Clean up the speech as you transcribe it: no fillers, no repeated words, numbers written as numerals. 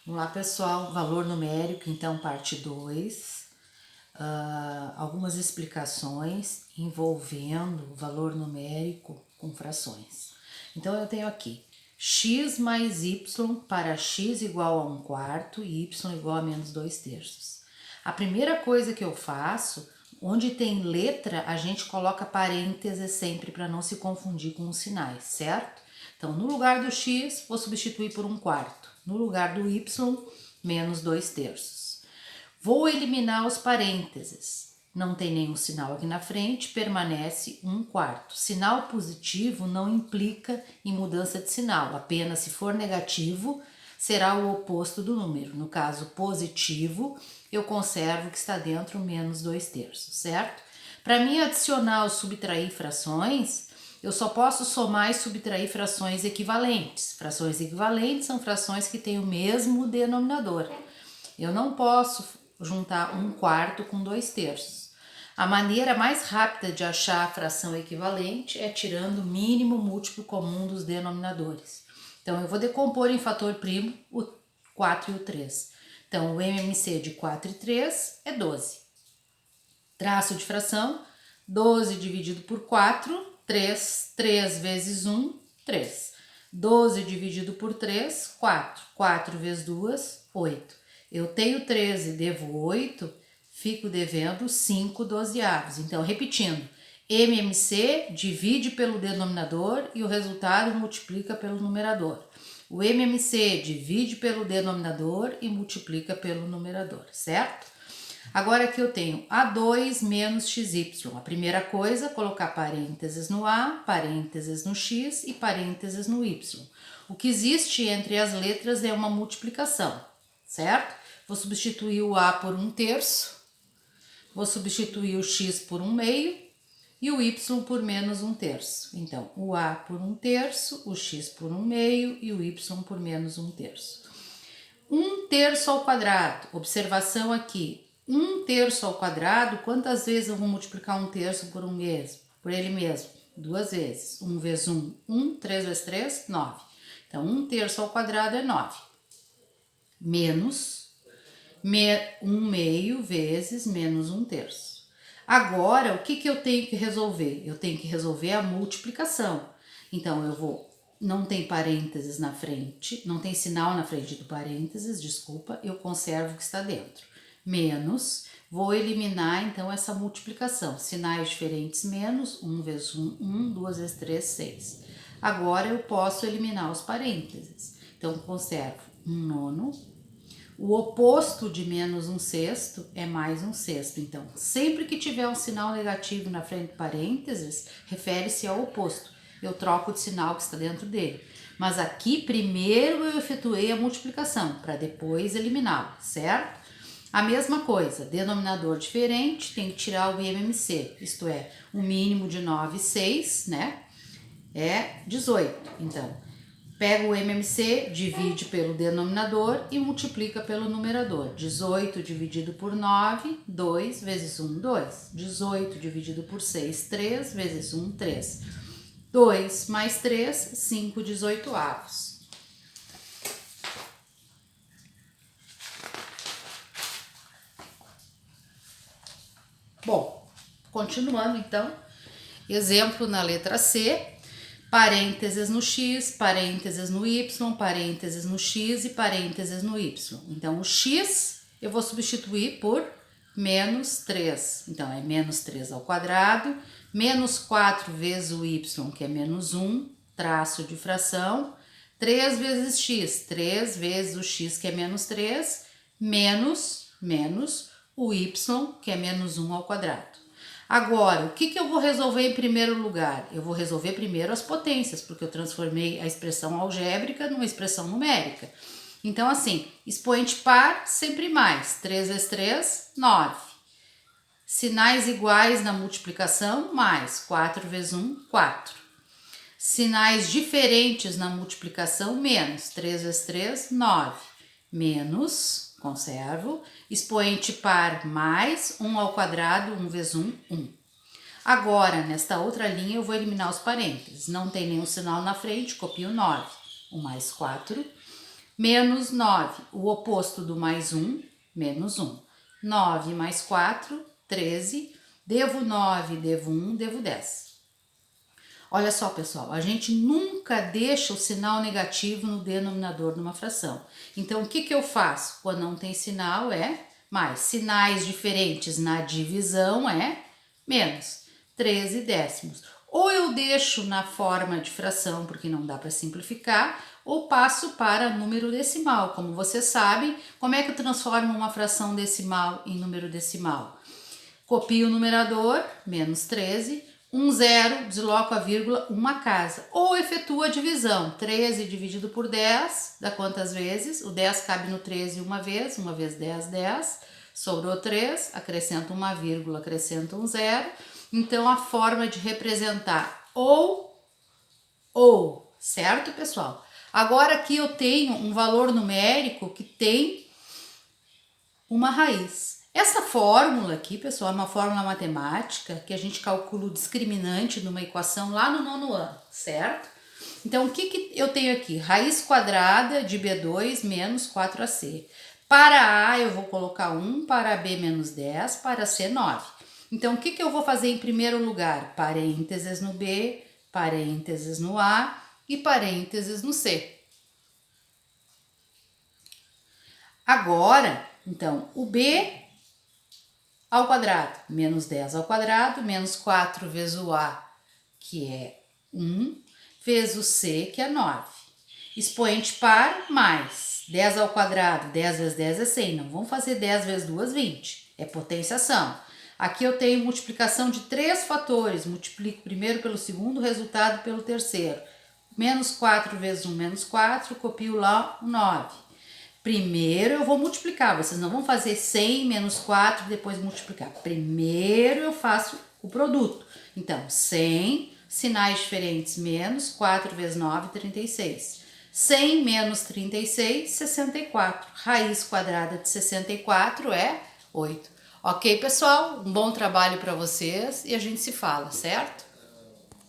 Vamos lá, pessoal, valor numérico, então, parte 2. Algumas explicações envolvendo o valor numérico com frações. Então, eu tenho aqui x mais y para x igual a 1/4 e y igual a menos 2/3. A primeira coisa que eu faço, onde tem letra, a gente coloca parênteses sempre para não se confundir com os sinais, certo? Então, no lugar do x, vou substituir por 1/4. No lugar do y, menos 2/3. Vou eliminar os parênteses. Não tem nenhum sinal aqui na frente, permanece 1/4. Sinal positivo não implica em mudança de sinal, apenas se for negativo, será o oposto do número. No caso positivo, eu conservo que está dentro menos 2/3, certo? Para mim adicionar ou subtrair frações, eu só posso somar e subtrair frações equivalentes. Frações equivalentes são frações que têm o mesmo denominador. Eu não posso juntar 1/4 com 2/3. A maneira mais rápida de achar a fração equivalente é tirando o mínimo múltiplo comum dos denominadores. Então, eu vou decompor em fator primo o 4 e o 3. Então, o MMC de 4 e 3 é 12. Traço de fração, 12 dividido por 4, 3. 3 vezes 1, 3. 12 dividido por 3, 4. 4 vezes 2, 8. Eu tenho 13, devo 8, fico devendo 5 dozeavos. Então, repetindo, MMC divide pelo denominador e o resultado multiplica pelo numerador. O MMC divide pelo denominador e multiplica pelo numerador, certo? Agora aqui eu tenho A2 menos XY. A primeira coisa, colocar parênteses no A, parênteses no X e parênteses no Y. O que existe entre as letras é uma multiplicação, certo? Vou substituir o A por 1/3, vou substituir o X por 1/2 e o Y por menos 1/3. Então, o A por 1/3, o X por 1/2 e o Y por menos 1/3. 1/3 ao quadrado. Observação aqui. 1/3 ao quadrado, quantas vezes eu vou multiplicar 1/3 por por ele mesmo? 2 vezes. 1 vezes 1, 1. 3 vezes 3, 9. Então, 1/3 ao quadrado é 9. Menos 1/2 vezes menos 1/3. Agora, o que eu tenho que resolver? Eu tenho que resolver a multiplicação. Então, eu vou... Não tem parênteses na frente, não tem sinal na frente do parênteses, desculpa, eu conservo o que está dentro. Menos, vou eliminar então essa multiplicação. Sinais diferentes, menos, 1 vezes 1, 1, 2 vezes 3, 6. Agora eu posso eliminar os parênteses. Então, conservo 1/9. O oposto de menos 1/6 é mais 1/6. Então, sempre que tiver um sinal negativo na frente do parênteses, refere-se ao oposto. Eu troco de sinal que está dentro dele. Mas aqui, primeiro eu efetuei a multiplicação, para depois eliminá-lo, certo? A mesma coisa, denominador diferente, tem que tirar o MMC, isto é, o mínimo de 9 e 6, né? É 18. Então, pega o MMC, divide pelo denominador e multiplica pelo numerador. 18 dividido por 9, 2 vezes 1, 2. 18 dividido por 6, 3 vezes 1, 3. 2 mais 3, 5 18avos. Bom, continuando então, exemplo na letra C, parênteses no X, parênteses no Y, parênteses no X e parênteses no Y. Então, o X eu vou substituir por menos 3. Então, é menos 3 ao quadrado, menos 4 vezes o Y, que é menos 1, traço de fração, 3 vezes X, 3 vezes o X, que é menos 3, menos o Y, que é menos 1 ao quadrado. Agora, o que eu vou resolver em primeiro lugar? Eu vou resolver primeiro as potências, porque eu transformei a expressão algébrica numa expressão numérica. Então, assim, expoente par, sempre mais. 3 vezes 3, 9. Sinais iguais na multiplicação, mais. 4 vezes 1, 4. Sinais diferentes na multiplicação, menos. 3 vezes 3, 9. Menos, conservo, expoente par mais 1 ao quadrado, 1 vezes 1, 1. Agora, nesta outra linha, eu vou eliminar os parênteses. Não tem nenhum sinal na frente, copio 9. 1 mais 4. menos 9, o oposto do mais 1, menos 1. 9 mais 4, 13, devo 9, devo 1, devo 10. Olha só, pessoal, a gente nunca deixa o sinal negativo no denominador de uma fração. Então, o que eu faço? Quando não tem sinal é mais. Sinais diferentes na divisão é menos 13 décimos. Ou eu deixo na forma de fração, porque não dá para simplificar, ou passo para número decimal. Como vocês sabem, como é que eu transformo uma fração decimal em número decimal? Copio o numerador, menos 13, 0, desloco a vírgula, uma casa. Ou efetuo a divisão, 13 dividido por 10, dá quantas vezes? O 10 cabe no 13 uma vez 10, 10. Sobrou 3, acrescento uma vírgula, acrescento 0. Então, a forma de representar ou, certo, pessoal? Agora aqui eu tenho um valor numérico que tem uma raiz. Essa fórmula aqui, pessoal, é uma fórmula matemática que a gente calcula o discriminante numa equação lá no 9º ano, certo? Então, o que eu tenho aqui? Raiz quadrada de B2 menos 4AC. Para A eu vou colocar 1, para B menos 10, para C 9. Então, o que eu vou fazer em primeiro lugar? Parênteses no B, parênteses no A e parênteses no C. Agora, então, o B ao quadrado, menos 10 ao quadrado, menos 4 vezes o A, que é 1, vezes o C, que é 9. Expoente par, mais 10 ao quadrado, 10 vezes 10 é 100. Não vamos fazer 10 vezes 2, 20. É potenciação. Aqui eu tenho multiplicação de 3 fatores. Multiplico primeiro pelo segundo, resultado pelo terceiro. Menos 4 vezes 1, menos 4, copio lá o 9. Primeiro eu vou multiplicar, vocês não vão fazer 100 menos 4 e depois multiplicar. Primeiro eu faço o produto. Então, 100, sinais diferentes, menos 4 vezes 9, 36. 100 menos 36, 64. Raiz quadrada de 64 é 8. Ok, pessoal? Um bom trabalho para vocês e a gente se fala, certo?